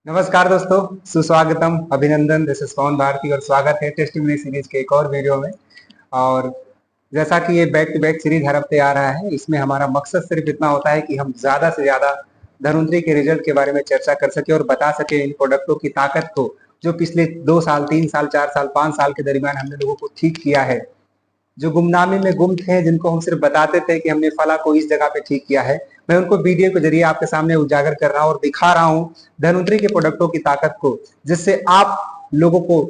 नमस्कार दोस्तों, सुस्वागतम, अभिनंदन। दिस इज पवन भारती और स्वागत है टेस्टिमनी सीरीज के एक और वीडियो में। और जैसा कि ये बैक टू बैक सीरीज हर हफ्ते आ रहा है, इसमें हमारा मकसद सिर्फ इतना होता है कि हम ज्यादा से ज्यादा धन्वंतरी के रिजल्ट के बारे में चर्चा कर सके और बता सके इन प्रोडक्टों की ताकत को, जो पिछले 2 साल, 3 साल, 4 साल, 5 साल के दरमियान हमने लोगों को ठीक किया है। जो गुमनामी में गुम थे, जिनको हम सिर्फ बताते थे कि हमने फला को इस जगह पे ठीक किया है, मैं उनको वीडियो के जरिए आपके सामने उजागर कर रहा हूँ और दिखा रहा हूँ धन्वंतरी के प्रोडक्टों की ताकत को, जिससे आप लोगों को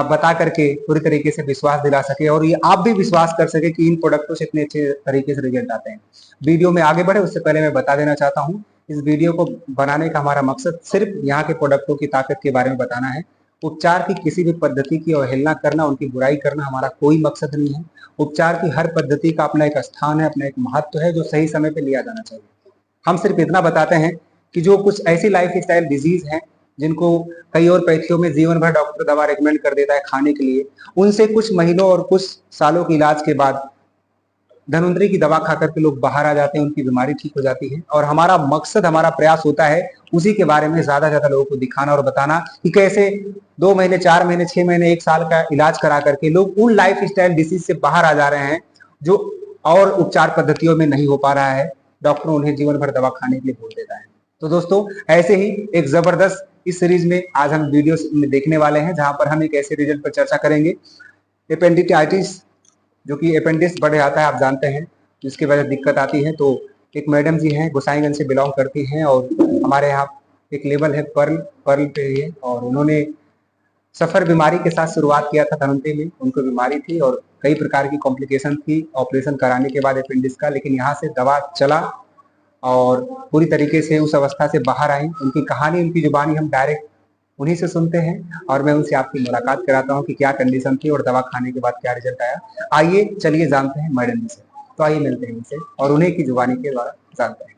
बता करके पूरी तरीके से विश्वास दिला सके और ये आप भी विश्वास कर सके कि इन प्रोडक्टों से इतने अच्छे तरीके से रिजल्ट आते हैं। वीडियो में आगे बढ़े उससे पहले मैं बता देना चाहता हूँ, इस वीडियो को बनाने का हमारा मकसद सिर्फ यहाँ के प्रोडक्टों की ताकत के बारे में बताना है। उपचार की किसी भी पद्धति की अवहेलना करना, उनकी बुराई करना हमारा कोई मकसद नहीं है। उपचार की हर पद्धति का अपना एक स्थान है, अपना एक महत्व है, जो सही समय पे लिया जाना चाहिए। हम सिर्फ इतना बताते हैं कि जो कुछ ऐसी लाइफ स्टाइल डिजीज हैं जिनको कई और पैथियों में जीवन भर डॉक्टर दवा रिकमेंड कर देता है खाने के लिए, उनसे कुछ महीनों और कुछ सालों के इलाज के बाद धन्वंतरी की दवा खा करके लोग बाहर आ जाते हैं, उनकी बीमारी ठीक हो जाती है। और हमारा मकसद, हमारा प्रयास होता है उसी के बारे में ज्यादा ज्यादा लोगों को दिखाना और बताना कि कैसे 2 महीने, 4 महीने, 6 महीने, 1 साल का इलाज करा करके लोग उन लाइफ स्टाइल डिसीज से बाहर आ जा रहे हैं जो और उपचार पद्धतियों में नहीं हो पा रहा है। डॉक्टर उन्हें जीवन भर दवा खाने के लिए बोल देता है। तो दोस्तों, ऐसे ही एक जबरदस्त इस सीरीज में आज हम वीडियो में देखने वाले हैं, जहां पर हम एक ऐसे रिजल्ट पर चर्चा करेंगे, एपेंडिटाइटिस, जो कि अपेंडिक्स बढ़ जाता है, आप जानते हैं, जिसकी वजह से दिक्कत आती है। तो एक मैडम जी हैं, गोसाईगंज से बिलोंग करती हैं और हमारे यहाँ एक लेबल है पर्ल पर्ल पे ही है, और उन्होंने सफर बीमारी के साथ शुरुआत किया था धन्वंतरी में। उनको बीमारी थी और कई प्रकार की कॉम्प्लिकेशन थी ऑपरेशन कराने के बाद अपेंडिक्स का, लेकिन यहाँ से दवा चला और पूरी तरीके से उस अवस्था से बाहर आई। उनकी कहानी, उनकी जुबानी हम डायरेक्ट उन्हीं से सुनते हैं और मैं उनसे आपकी मुलाकात कराता हूँ कि क्या कंडीशन थी और दवा खाने के बाद क्या रिजल्ट आया। आइए चलिए जानते हैं मैडम जी से। तो आइए मिलते हैं उनसे और उन्हीं की जुबानी के द्वारा जानते हैं।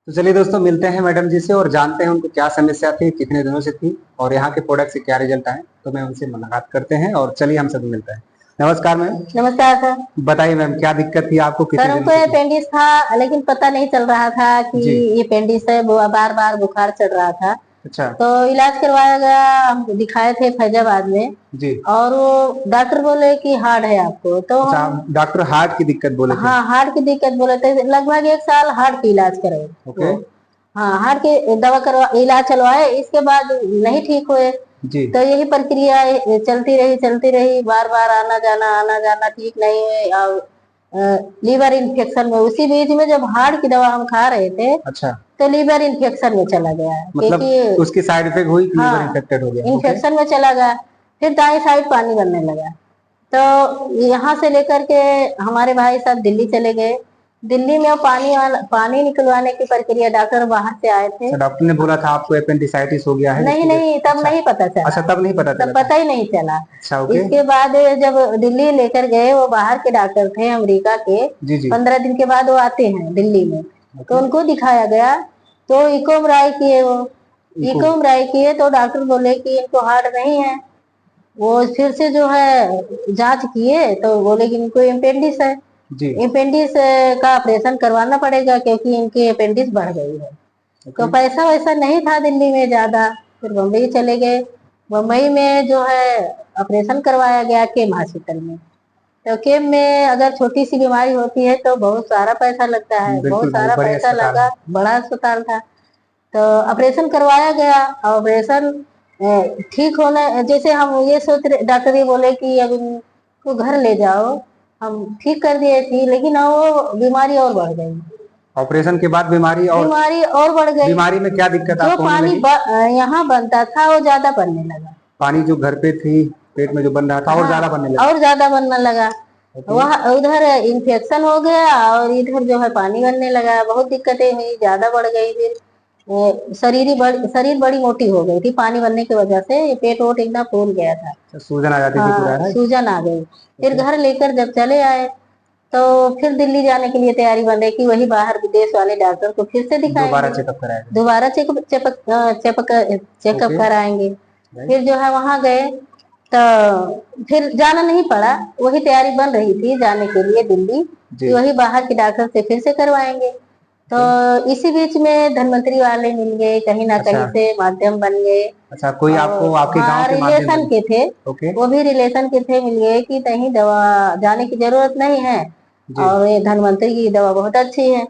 तो चलिए दोस्तों, मिलते हैं मैडम जी से और जानते हैं उनको क्या समस्या थी, कितने दिनों से थी और यहाँ के प्रोडक्ट से क्या रिजल्ट आए। तो मैं उनसे मुलाकात करते हैं और चलिए हम सभी मिलते हैं। नमस्कार मैम। नमस्कार सर। बताइए मैम, क्या दिक्कत थी आपको, सर हमको अपेंडिक्स था, लेकिन पता नहीं चल रहा था कि ये अपेंडिक्स है। बार बार बुखार चढ़ रहा था। अच्छा। तो इलाज करवाया गया, हम दिखाए थे फैजाबाद में जी। और वो डॉक्टर बोले कि हार्ट है आपको। तो अच्छा, डॉक्टर हार्ट की दिक्कत बोले थे? हाँ, हार्ट की दिक्कत बोले थे। लगभग 1 साल हार्ट की इलाज करे। ओके। हाँ, हार्ट की दवा करवा, इलाज चलवाए, इसके बाद नहीं ठीक हुए जी। तो यही प्रक्रिया चलती रही, बार बार आना जाना ठीक नहीं हुए और लीवर इन्फेक्शन में, उसी बीच में जब हार्ट की दवा हम खा रहे थे, अच्छा, तो लीवर इन्फेक्शन में चला गया। मतलब उसकी साइड इफेक्ट हुई कि लीवर इन्फेक्टेड हो गया? इन्फेक्शन में चला गया, फिर दाएं साइड पानी बनने लगा। तो यहाँ से लेकर के हमारे भाई साहब दिल्ली चले गए। दिल्ली में पानी निकलवाने की प्रक्रिया, डॉक्टर बाहर से आए थे। डॉक्टर ने बोला था आपको एपेंडिसाइटिस हो गया है? नहीं, तब नहीं पता चला। अच्छा, तब नहीं पता चला? तब पता ही नहीं चला। अच्छा, ओके। इसके बाद जब दिल्ली लेकर गए, वो बाहर के डॉक्टर थे अमेरिका के, 15 दिन के बाद वो आते हैं दिल्ली में, तो उनको दिखाया गया। तो इकोमराई किए तो डॉक्टर बोले कि इनको हार्ट नहीं है। वो फिर से जो है जांच किए तो बोले कि इनको अपेंडिक्स है जी। अपेंडिक्स का ऑपरेशन करवाना पड़ेगा क्योंकि इनकी अपेंडिक्स बढ़ गई है। तो पैसा वैसा नहीं था दिल्ली में ज्यादा, फिर बम्बई चले गए। बम्बई में जो है ऑपरेशन करवाया गया केम हॉस्पिटल में। तो केम में अगर छोटी सी बीमारी होती है तो बहुत सारा पैसा लगता है, बहुत सारा पैसा लगा, बड़ा अस्पताल था। तो ऑपरेशन करवाया गया। ऑपरेशन ठीक होने, जैसे हम ये सोच रहे, डॉक्टर ये बोले कि अब इनको घर ले जाओ, हम ठीक कर दिए थी, लेकिन वो बीमारी और बढ़ गई। ऑपरेशन के बाद बीमारी और बढ़ गई। बीमारी में क्या दिक्कत जो पानी यहाँ बनता था वो ज्यादा बनने लगा। पानी जो घर पे थी पेट में जो बन रहा था और ज्यादा बनने लगा। वहाँ उधर इन्फेक्शन हो गया और इधर जो है पानी बनने लगा। बहुत दिक्कतें हुई, ज्यादा बढ़ गई। फिर शरीर बड़ी मोटी हो गई थी पानी बनने की वजह से। पेट वोट एकदम फूल गया था, सूजन आ जाती थी पूरा? सूजन आ गई। फिर घर लेकर जब चले आए तो फिर दिल्ली जाने के लिए तैयारी बन रही कि वही बाहर विदेश वाले डॉक्टर को फिर से दिखाएंगे, दोबारा चेकअप कराएंगे। फिर जो है वहां गए तो फिर जाना नहीं पड़ा, वही तैयारी बन रही थी जाने के लिए दिल्ली, वही बाहर के डॉक्टर से फिर से करवाएंगे। तो इसी बीच में धनवंतरी वाले मिल गए, कहीं ना कहीं से माध्यम बन गए। अच्छा, कोई आपको आपके गांव के माध्यम रिलेशन के थे। ओके। वो भी रिलेशन के थे, मिल गए कि कहीं दवा जाने की जरूरत नहीं है और ये धनवंतरी की दवा बहुत अच्छी है।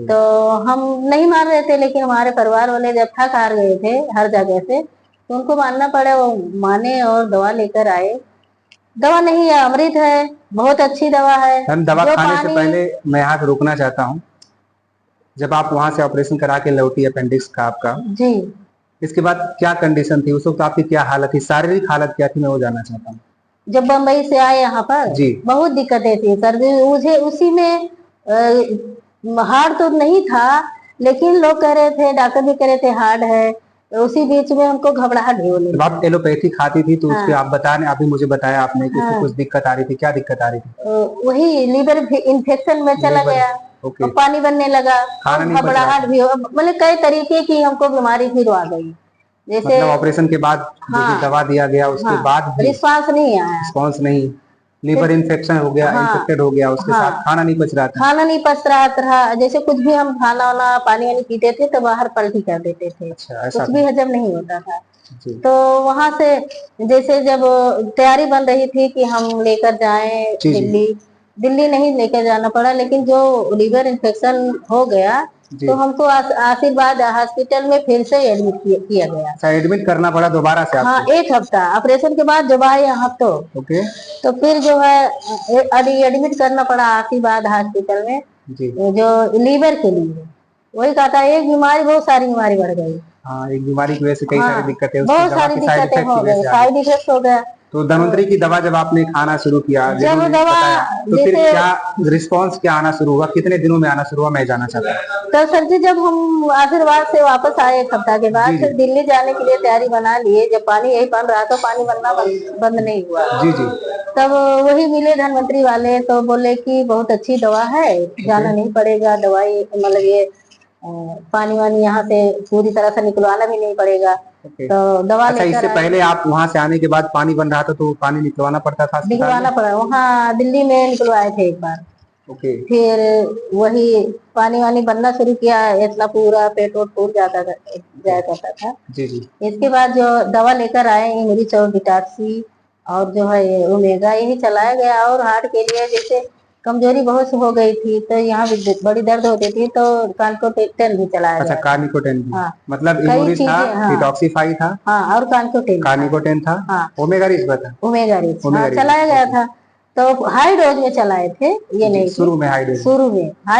तो हम नहीं मान रहे थे, लेकिन हमारे परिवार वाले जब थक हार गए थे हर जगह से, तो उनको मानना पड़ा। वो माने और दवा लेकर आए। दवा नहीं है, अमृत है, बहुत अच्छी दवा है। हम दवा खाने से पहले मैं यहाँ रुकना चाहता हूँ। जब आप वहां से ऑपरेशन करा के लौटी अपेंडिक्स का आपका जी, इसके बाद क्या कंडीशन थी उस वक्त, आपकी क्या हालत थी, शारीरिक हालत क्या थी, मैं वो जानना चाहता हूँ। जब बम्बई से आए यहाँ पर जी, बहुत दिक्कतें थी सर्दी। मुझे उसी में हार्ड तो नहीं था, लेकिन लोग कह रहे थे, डॉक्टर भी कह रहे थे हार्ड है। तो उसी बीच में हमको घबराहट भी होने जब आप एलोपैथी खाती थी तो उसके आप बता रहे, अभी मुझे बताया आपने कि उसमें कुछ दिक्कत आ रही थी, क्या दिक्कत आ रही थी? वही लीवर इन्फेक्शन में चला गया, ओके। और पानी बनने लगा, और घबराहट भी, मतलब कई तरीके की हमको बीमारी फिर आ गई। जैसे मतलब ऑपरेशन के बाद जो भी दवा दिया गया उसके बाद भी रिस्पांस नहीं आया, रिस्पांस नहीं, लीवर इन्फेक्शन हो गया, इन्फेक्टेड हो गया, उसके साथ खाना नहीं पच रहा था। खाना नहीं पच रहा था। जैसे कुछ भी हम खाना वाना पानी वानी पीते थे तो बाहर पलटी कर देते थे। अच्छा, कुछ भी हजम नहीं होता था। जी। तो वहां से जैसे जब तैयारी बन रही थी कि हम लेकर जाएं दिल्ली नहीं लेकर जाना पड़ा, लेकिन जो लीवर इन्फेक्शन हो गया तो हमको आशीर्वाद हॉस्पिटल में फिर से एडमिट किया गया। अच्छा, एडमिट करना पड़ा दोबारा से आपको? हाँ, 1 हफ्ता ऑपरेशन के बाद जब आए यहाँ तो ओके। तो फिर जो है एडमिट करना पड़ा आशीर्वाद हॉस्पिटल में जी। जो लीवर के लिए। वही कहा था, एक बीमारी बहुत सारी बीमारी बढ़ गई। हाँ, एक बीमारी की वजह से कई सारी दिक्कतें, बहुत सारी दिक्कतें हो गई, साइड इफेक्ट हो गया। तो धन्वंतरी की दवा जब आपने खाना शुरू किया, जब दवा तो फिर क्या रिस्पांस क्या आना शुरू हुआ, कितने दिनों में आना शुरू हुआ, मैं जानना चाहता हूँ। तो सर जी, जब हम आशीर्वाद से वापस आए 1 हफ्ता के बाद, फिर दिल्ली जाने के लिए तैयारी बना लिए। जब पानी यही बन रहा तो पानी बनना बंद नहीं हुआ। जी जी। तब वही मिले धनवंतरी वाले, तो बोले कि बहुत अच्छी दवा है, जाना नहीं पड़ेगा, दवाई मतलब ये पानी वानी यहाँ से पूरी तरह से निकलवाना भी नहीं पड़ेगा। तो दवा अच्छा, इससे पहले आप वहाँ से आने के बाद पानी बन रहा था तो पानी निकलवाना पड़ता था? निकलवाना पड़ा, वहाँ दिल्ली में निकलवाए थे एक बार। ओके। फिर वही पानी वानी बनना शुरू किया, इतना पूरा पेट वोट फूल जाया करता था। जी जी। इसके बाद जो दवा लेकर आए इमरिच और डिटॉक्सी और जो है ओमेगा, यही चलाया गया। और हार्ट के लिए जैसे कमजोरी बहुत हो गई थी तो यहाँ भी बड़ी दर्द होती थी, तो कार्निकोटेन भी चलाया गया। अच्छा, कार्निकोटेन भी। हाँ, मतलब इमोरिच था, डिटॉक्सिफाई था, हाँ, और कार्निकोटेन था, ओमेगा रिच था, ओमेगा रिच चलाया गया था। तो हाई डोज में चलाए थे, ये नहीं शुरू में हाई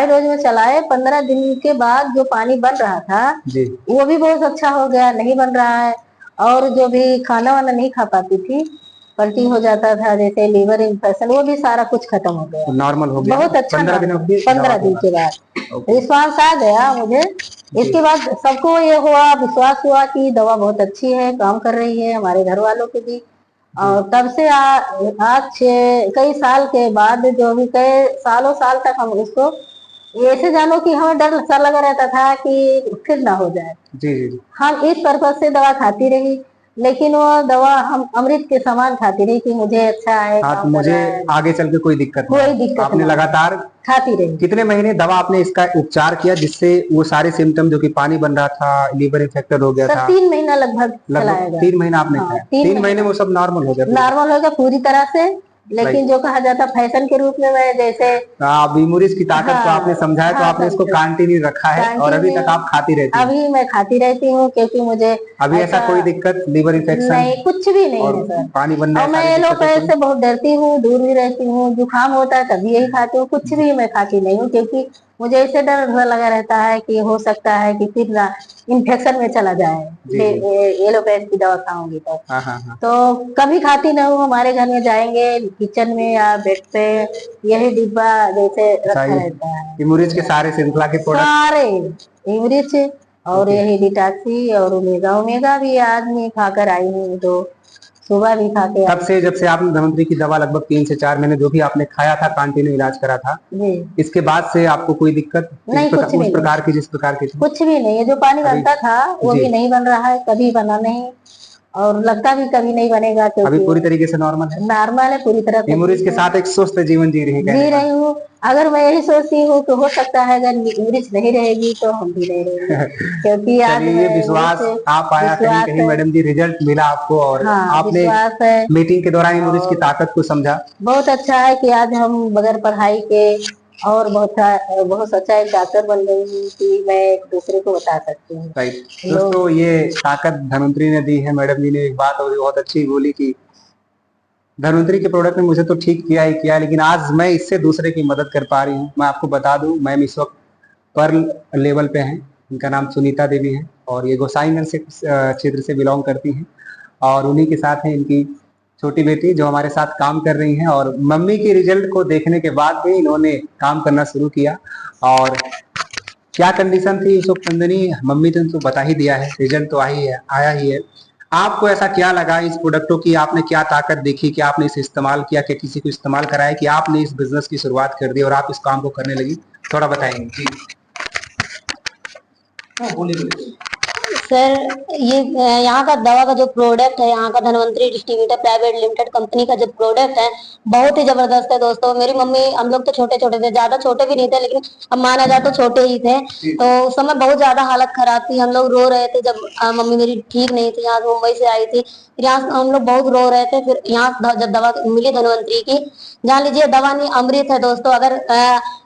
डोज में चलाए। 15 दिन के बाद जो पानी बन रहा था जी, वो भी बहुत अच्छा हो गया, नहीं बन रहा है। और जो भी खाना वाना नहीं खा पाती थी, पलटी हो जाता था, जैसे लीवर इन्फेक्शन, वो भी सारा कुछ खत्म हो गया, नॉर्मल हो गया। बहुत अच्छा 15 दिन के बाद रिस्पांस आ गया मुझे। इसके बाद सबको ये हुआ, विश्वास हुआ कि दवा बहुत अच्छी है, काम कर रही है, हमारे घर वालों के भी। और तब से आज कई साल के बाद, जो भी कई सालों साल तक हम उसको ऐसे जानो कि हमें डर सा लगा रहता था कि फिर ना हो जाए। जी जी। हम इस पर्पज से दवा खाती रही, लेकिन वो दवा हम अमृत के समान खाती रही कि मुझे अच्छा है, हाँ, मुझे आगे चल के कोई दिक्कत आपने लगातार खाती रही। कितने महीने दवा आपने इसका उपचार किया जिससे वो सारे सिम्टम, जो कि पानी बन रहा था, लीवर इन्फेक्टेड हो गया था? 3 महीना लगभग 3 महीना आपने खाया। 3 महीने में वो सब नॉर्मल हो गया पूरी तरह से। लेकिन जो कहा जाता फैशन के रूप में, मैं जैसे इमोरिच की ताकत को आपने समझाया, तो आपने इसको कंटिन्यू रखा है और अभी तक आप खाती रहती हैं? अभी मैं खाती रहती हूँ, क्योंकि मुझे अभी ऐसा कोई दिक्कत, लीवर इन्फेक्शन नहीं, कुछ भी नहीं है सर। पानी बनना, और मैं एलोपैथ से बहुत डरती हूँ, दूर भी रहती हूँ। जुकाम होता है तभी यही खाती हूँ, कुछ भी मैं खाती नहीं हूँ, क्योंकि मुझे ऐसे डर लगा रहता है कि हो सकता है कि फिर ना इन्फेक्शन में चला जाए एलोपैथ की दवा खाऊंगी तो। तो कभी खाती नहीं हूँ। हमारे घर में जाएंगे किचन में या बेड पे यही डिब्बा जैसे रखा रहता है, इमोरिच के सारे श्रृंखला के प्रोडक्ट, सारे इमरिच और यही डिटॉक्सी और ओमेगा भी आज मैं खाकर आई हूँ, तो सुबह भी खा के। तब से जब से आपने धन्वंतरी की दवा लगभग 3 से 4 महीने जो भी आपने खाया था, कंटिन्यू इलाज करा था, इसके बाद से आपको कोई दिक्कत नहीं, उस प्रकार की जिस प्रकार की? कुछ भी नहीं है। जो पानी बनता था वो भी नहीं बन रहा है, कभी बना नहीं। और लगता भी कभी नहीं बनेगा, अभी क्योंकि पूरी तरीके से नॉर्मल है। नॉर्मल है पूरी तरह से, इमोरिज के साथ एक स्वस्थ जीवन जी रही हूँ। अगर मैं यही सोचती हूँ तो हो सकता है अगर इमरिच नहीं रहेगी तो हम भी नहीं रहेंगे, क्योंकि आज चलिए, ये मैं विश्वास आप आया कहीं विश्वास कहीं है। मैडम जी, रिजल्ट मिला आपको और हाँ, आपने विश्वास है। मीटिंग के दौरान इमोरिज की ताकत को समझा। बहुत अच्छा है कि आज हम बगैर पढ़ाई के और बहुत सच्चा एक डॉक्टर बन गई हूँ कि मैं एक दूसरे को बता सकती हूँ। राइट दोस्तों, ये ताकत धनवंतरी ने दी है। मैडम जी ने एक बात और बहुत अच्छी बोली कि धनवंतरी के प्रोडक्ट ने मुझे तो ठीक किया ही किया, लेकिन आज मैं इससे दूसरे की मदद कर पा रही हूँ। मैं आपको बता दूं, मैम इस वक्त पर्ल लेवल पे हैं। इनका नाम सुनीता देवी है और ये गोसाईगंज से क्षेत्र से बिलोंग करती हैं और उन्हीं के साथ है इनकी छोटी बेटी जो हमारे साथ काम कर रही हैं। और मम्मी के रिजल्ट को देखने के बाद भी इन्होंने काम करना शुरू किया। और क्या कंडीशन थी उस वक्त नंदिनी, मम्मी ने तो बता ही दिया है, रिजल्ट तो आया ही है। आपको ऐसा क्या लगा इस प्रोडक्टों की, आपने क्या ताकत देखी कि आपने इसे इस्तेमाल किया, कि किसी को इस्तेमाल कराया कि आपने इस बिजनेस की शुरुआत कर दी और आप इस काम को करने लगी, थोड़ा बताएंगे जी। बोलिए सर, ये यहाँ का दवा का जो प्रोडक्ट है, यहाँ का Dhanvantari distributor private limited company का जो प्रोडक्ट है बहुत ही जबरदस्त है दोस्तों। मेरी मम्मी, हम लोग तो छोटे छोटे थे, ज्यादा छोटे भी नहीं थे, लेकिन अब माना जाए तो छोटे ही थे। तो उस समय बहुत ज्यादा हालत खराब थी, हम लोग रो रहे थे जब मम्मी मेरी ठीक नहीं थी। यहाँ मुंबई से आई थी, फिर यहाँ हम लोग बहुत रो रहे थे। फिर यहाँ जब दवा मिली धनवंतरी की, जान लीजिए दवा नहीं अमृत है दोस्तों। अगर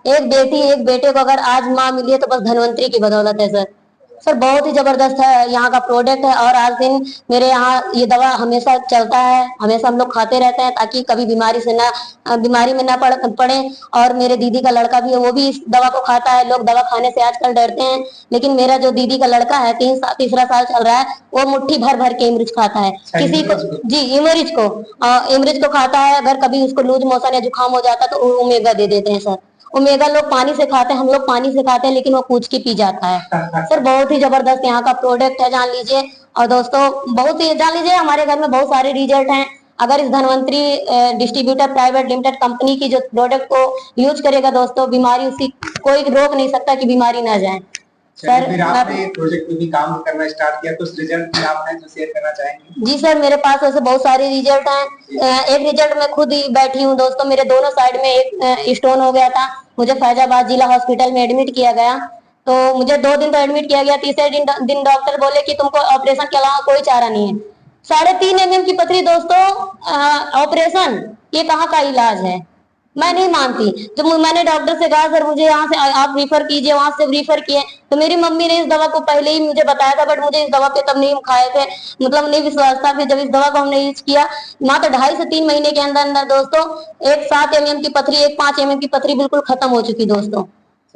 एक बेटी एक बेटे को अगर आज माँ मिली है तो बस धनवंतरी की बदौलत है सर। सर बहुत ही जबरदस्त है यहाँ का प्रोडक्ट है। और आज दिन मेरे यहाँ ये दवा हमेशा चलता है, हमेशा हम लोग खाते रहते हैं ताकि कभी बीमारी में ना पड़े। और मेरे दीदी का लड़का भी है, वो भी इस दवा को खाता है। लोग दवा खाने से आजकल डरते हैं, लेकिन मेरा जो दीदी का लड़का है, तीसरा साल चल रहा है, वो मुट्ठी भर भर के इमरिच खाता है। किसी को जी इमरिच को खाता है। अगर कभी उसको लूज मोशन या जुकाम हो जाता है तो ओमेगा दे देते हैं सर। ओमेगा लोग पानी से खाते हैं, हम लोग पानी से खाते हैं, लेकिन वो पूछ के पी जाता है सर। बहुत ही जबरदस्त यहाँ का प्रोडक्ट है, जान लीजिए। और दोस्तों बहुत ही जान लीजिए, हमारे घर में बहुत सारे रिजल्ट हैं। अगर इस Dhanvantari distributor private limited company की जो प्रोडक्ट को यूज करेगा दोस्तों, बीमारी उसी कोई रोक नहीं सकता कि बीमारी ना जाए सर। फिर आपने प्रोजेक्ट में भी काम करना स्टार्ट किया, कुछ रिजल्ट भी आपने जो शेयर करना चाहेंगे? जी सर, मेरे पास ऐसे बहुत सारे रिजल्ट हैं। एक रिजल्ट में खुद ही बैठी हूँ दोस्तों, मेरे दोनों साइड में एक स्टोन हो गया था। मुझे फैजाबाद जिला हॉस्पिटल में एडमिट किया गया, तो मुझे 2 दिन तो एडमिट किया गया। तीसरे दिन डॉक्टर बोले कि तुमको ऑपरेशन के अलावा कोई चारा नहीं है। 3.5 mm की पथरी दोस्तों, ऑपरेशन, ये कहाँ का इलाज है? मैं नहीं मानती। जब मैंने डॉक्टर से कहा सर मुझे यहाँ से आप रिफर कीजिए, वहां से रिफर किए, तो मेरी मम्मी ने इस दवा को पहले ही मुझे बताया था, बट मुझे इस दवा पे तब नहीं खाए थे, मतलब नहीं विश्वास था। फिर जब इस दवा को हमने यूज किया, मात्र 2.5 से 3 महीने के अंदर अंदर दोस्तों, एक 7 mm की पथरी, एक 5 mm की पथरी बिल्कुल खत्म हो चुकी दोस्तों।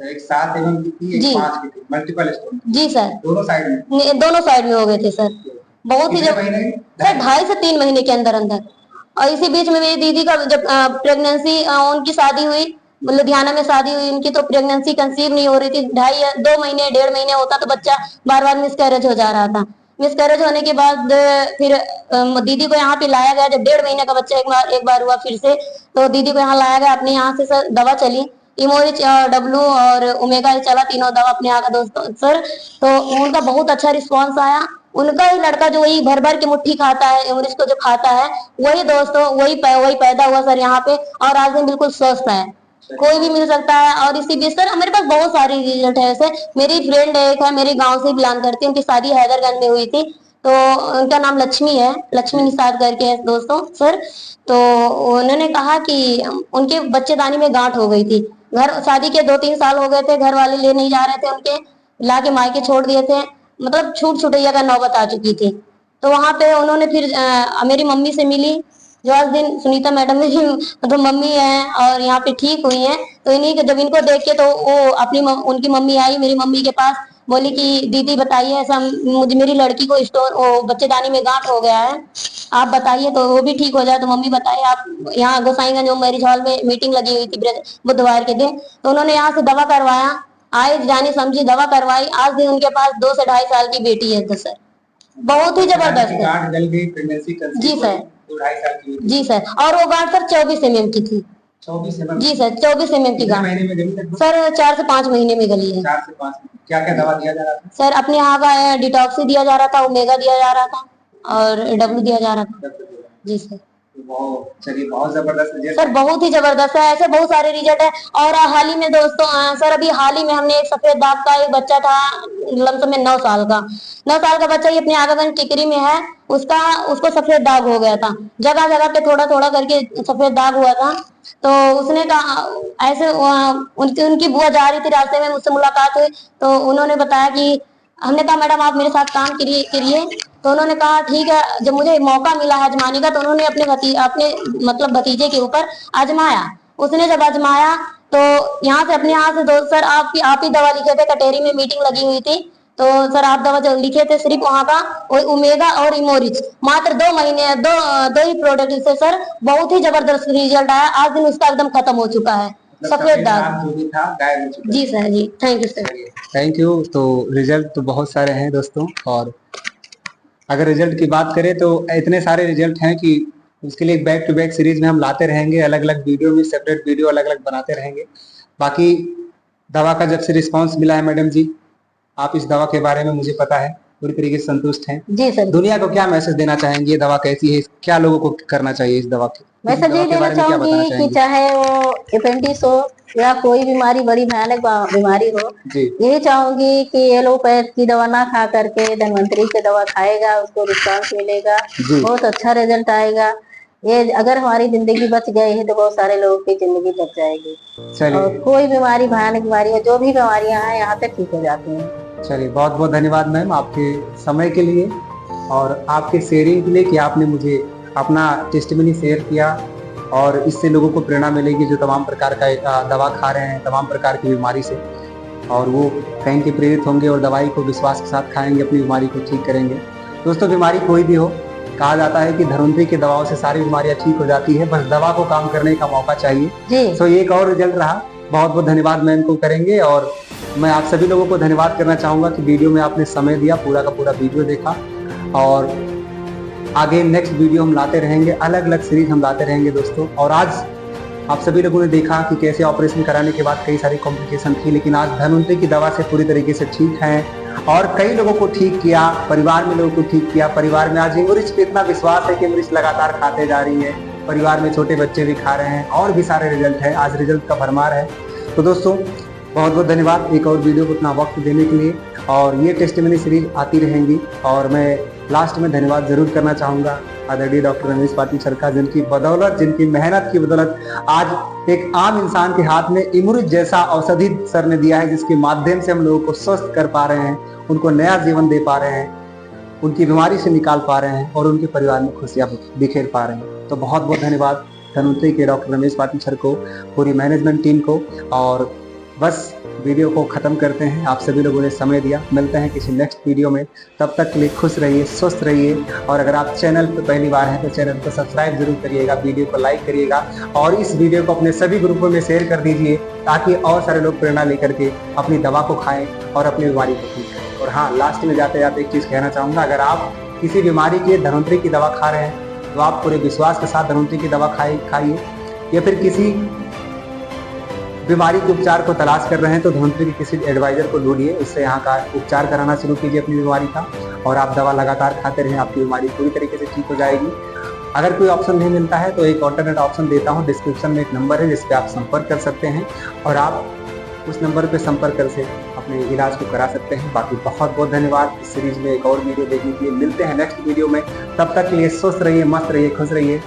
एक 7 mm की थी, एक 5 की थी, मल्टीपल स्टोन। जी सर, दोनों साइड में हो गए थे सर। बहुत ही सर 2.5 से 3 महीने के अंदर अंदर। और इसी बीच में मेरी दीदी का जब प्रेगनेंसी, उनकी शादी हुई, लुधियाना में शादी हुई उनकी, तो प्रेगनेंसी कंसीव नहीं हो रही थी। 2 महीने 1.5 महीने होता तो बच्चा बार बार मिसकैरेज हो जा रहा था। मिसकैरेज होने के बाद फिर दीदी को यहाँ पे लाया गया। जब 1.5 महीने का बच्चा एक बार हुआ फिर से, तो दीदी को यहाँ लाया गया। अपने यहाँ से सर दवा चली, इमोरिच, डब्लू और ओमेगा चला, तीनों दवा अपने यहाँ का दोस्तों सर। तो उनका बहुत अच्छा रिस्पॉन्स आया। उनका ही लड़का जो वही भर भर की मुट्ठी खाता है, इमरिच को जो खाता है, वही दोस्तों वही पैदा हुआ सर यहाँ पे। और आज दिन बिल्कुल स्वस्थ है, कोई भी मिल सकता है। और इसी बीच सर मेरे पास बहुत सारे रिजल्ट है। ऐसे मेरी फ्रेंड एक है, मेरे गांव से बिलोंग करती है, उनकी शादी हैदरगंज में हुई थी। तो उनका नाम लक्ष्मी है, लक्ष्मी निषाद करके है दोस्तों सर। तो उन्होंने कहा कि उनके बच्चेदानी में गांठ हो गई थी। घर शादी के 2-3 साल हो गए थे, घर वाले ले नहीं जा रहे थे, उनके ला के मायके छोड़ दिए थे, मतलब छूट छुटैया का नौबत आ चुकी थी। तो वहां पे उन्होंने फिर मेरी मम्मी से मिली, जो आज दिन सुनीता मैडम मेरी मतलब मम्मी है और यहाँ पे ठीक हुई हैं। तो इन्हीं के जब इनको देख के, तो वो उनकी मम्मी आई मेरी मम्मी के पास, बोली कि दीदी बताइए ऐसा मुझे, मेरी लड़की को स्टोन, बच्चेदानी में गांठ हो गया है, आप बताइए तो वो भी ठीक हो जाए। तो मम्मी बताइए, आप यहाँ गोसाईगंज मैरिज हॉल में मीटिंग लगी हुई थी बुधवार के दिन, तो उन्होंने यहाँ से दवा करवाया, आए जानी समझी दवा करवाई। आज दिन उनके पास 2 से 2.5 साल की बेटी है। तो सर बहुत ही जबरदस्त है जी सर, 2-2.5 साल की जी सर। और वो गांठ सर 24 mm की थी। 24 mm जी सर, 24 mm की गांठ महीने में गली सर, 4 से 5 महीने में गली है। 4 से 5। क्या क्या दवा दिया जा रहा था सर? अपने यहाँ का डिटॉक्सी दिया जा रहा था, ओमेगा दिया जा रहा था। और W दिया जा रहा था। जी सर। चलिए बहुत जबरदस्त रिजल्ट सर, बहुत ही जबरदस्त है। ऐसे बहुत सारे रिजल्ट है। और हाल ही में दोस्तों सर, अभी हाल ही में हमने एक सफेद दाग का एक बच्चा था, लमसम में 9 साल का। 9 साल का बच्चा, ये अपने आगमन टिकरी में है, उसको सफेद दाग हो गया था। जगह जगह पे थोड़ा थोड़ा करके सफेद दाग हुआ था। तो उसने कहा, ऐसे उनकी बुआ जा रही थी, रास्ते में मुझसे मुलाकात हुई, तो उन्होंने बताया कि, हमने कहा मैडम आप मेरे साथ काम करिए। तो उन्होंने कहा ठीक है। जब मुझे मौका मिला है आजमाने का, तो उन्होंने अपने मतलब भतीजे के ऊपर आजमाया। उसने जब आजमाया तो यहाँ से सर आप ही दवा लिखे थे, कटेरी में मीटिंग लगी हुई थी, तो सर आप दवा जो लिखे थे सिर्फ वहाँ का ओमेगा और इमोरिच, मात्र 2 महीने दो ही प्रोडक्ट से सर बहुत ही जबरदस्त रिजल्ट आया। आज दिन उसका एकदम खत्म हो चुका है, सफेद दाग जो भी था गायब हो चुका है। जी sir ji, thank you sir. Thank you. तो रिजल्ट तो बहुत सारे हैं दोस्तों, और अगर रिजल्ट की बात करें तो इतने सारे रिजल्ट हैं कि उसके लिए बैक टू बैक सीरीज में हम लाते रहेंगे, अलग अलग वीडियो में सेपरेट वीडियो अलग अलग बनाते रहेंगे। बाकी दवा का जब से रिस्पांस मिला है मैडम जी, आप इस दवा के बारे में मुझे पता है पूरी तरीके से संतुष्ट हैं। जी सर। दुनिया को क्या मैसेज देना चाहेंगे, ये दवा कैसी है, क्या लोगों को करना चाहिए इस दवा के? मैसेज ये देना चाहूंगी कि चाहे वो अपेंडिक्स हो या कोई बीमारी, बड़ी भयानक बीमारी हो, यही चाहूंगी कि एलोपैथ की दवा ना खा करके धन्वंतरी की दवा खाएगा, उसको रिस्पांस मिलेगा, बहुत अच्छा रिजल्ट आएगा। ये अगर हमारी जिंदगी बच गई है तो बहुत सारे लोगों की जिंदगी बच जाएगी। और कोई बीमारी, भयानक बीमारी है, जो भी बीमारियां हैं यहाँ पे ठीक हो जाती हैं। चलिए बहुत बहुत धन्यवाद मैम आपके समय के लिए और आपके शेयरिंग के लिए कि आपने मुझे अपना टेस्टिमनी शेयर किया, और इससे लोगों को प्रेरणा मिलेगी जो तमाम प्रकार का दवा खा रहे हैं तमाम प्रकार की बीमारी से, और वो कहीं के प्रेरित होंगे और दवाई को विश्वास के साथ खाएंगे, अपनी बीमारी को ठीक करेंगे। दोस्तों बीमारी कोई भी हो, कहा जाता है कि धन्वंतरी की दवाओं से सारी बीमारियां ठीक हो जाती है, बस दवा को काम करने का मौका चाहिए। तो ये एक और रिजल्ट रहा। बहुत बहुत धन्यवाद मैम को करेंगे, और मैं आप सभी लोगों को धन्यवाद करना चाहूंगा कि वीडियो में आपने समय दिया, पूरा का पूरा वीडियो देखा, और आगे नेक्स्ट वीडियो हम लाते रहेंगे, अलग अलग सीरीज हम लाते रहेंगे दोस्तों। और आज आप सभी लोगों ने देखा कि कैसे ऑपरेशन कराने के बाद कई सारी कॉम्प्लिकेशन थी, लेकिन आज धन्वंतरी की दवा से पूरी तरीके से ठीक हैं, और कई लोगों को ठीक किया, परिवार में लोगों को ठीक किया। परिवार में आज इमरिच पे इतना विश्वास है कि इमरिच लगातार खाते जा रही है, परिवार में छोटे बच्चे भी खा रहे हैं, और भी सारे रिजल्ट है, आज रिजल्ट का भरमार है। तो दोस्तों बहुत बहुत धन्यवाद एक और वीडियो को इतना वक्त देने के लिए, और ये टेस्टिमनी सीरीज आती रहेंगी। और मैं लास्ट में धन्यवाद जरूर करना चाहूँगा आदरणीय डॉक्टर रमेश पाटिल सर का, जिनकी बदौलत, जिनकी मेहनत की बदौलत आज एक आम इंसान के हाथ में इमरिच जैसा औषधि सर ने दिया है, जिसके माध्यम से हम लोगों को स्वस्थ कर पा रहे हैं, उनको नया जीवन दे पा रहे हैं, उनकी बीमारी से निकाल पा रहे हैं, और उनके परिवार में खुशियाँ बिखेर पा रहे हैं। तो बहुत बहुत धन्यवाद धन्वंतरी के डॉक्टर रमेश पाटिल सर को, पूरी मैनेजमेंट टीम को। और बस वीडियो को ख़त्म करते हैं, आप सभी लोगों ने समय दिया। मिलते हैं किसी नेक्स्ट वीडियो में, तब तक के लिए खुश रहिए, स्वस्थ रहिए। और अगर आप चैनल पर पहली बार हैं तो चैनल को सब्सक्राइब जरूर करिएगा, वीडियो को लाइक करिएगा, और इस वीडियो को अपने सभी ग्रुपों में शेयर कर दीजिए, ताकि और सारे लोग प्रेरणा लेकर के अपनी दवा को खाएं और अपनी बीमारी को ठीक करें। और हाँ, लास्ट में जाते जाते एक चीज़ कहना चाहूँगा, अगर आप किसी बीमारी के धन्वंतरी की दवा खा रहे हैं तो आप पूरे विश्वास के साथ धन्वंतरी की दवा खाइए, या फिर किसी बीमारी के उपचार को तलाश कर रहे हैं तो धन्वंतरी के किसी एडवाइजर को ढूंढिए, उससे यहाँ का उपचार कराना शुरू कीजिए अपनी बीमारी का, और आप दवा लगातार खाते रहें, आपकी बीमारी पूरी तरीके से ठीक हो जाएगी। अगर कोई ऑप्शन नहीं मिलता है तो एक ऑल्टरनेट ऑप्शन देता हूँ, डिस्क्रिप्शन में एक नंबर है जिस पे आप संपर्क कर सकते हैं, और आप उस नंबर पे संपर्क कर से अपने इलाज को करा सकते हैं। बाकी बहुत बहुत धन्यवाद। इस सीरीज में एक और वीडियो देखने के लिए मिलते हैं नेक्स्ट वीडियो में, तब तक के लिए स्वस्थ रहिए, मस्त रहिए, खुश रहिए।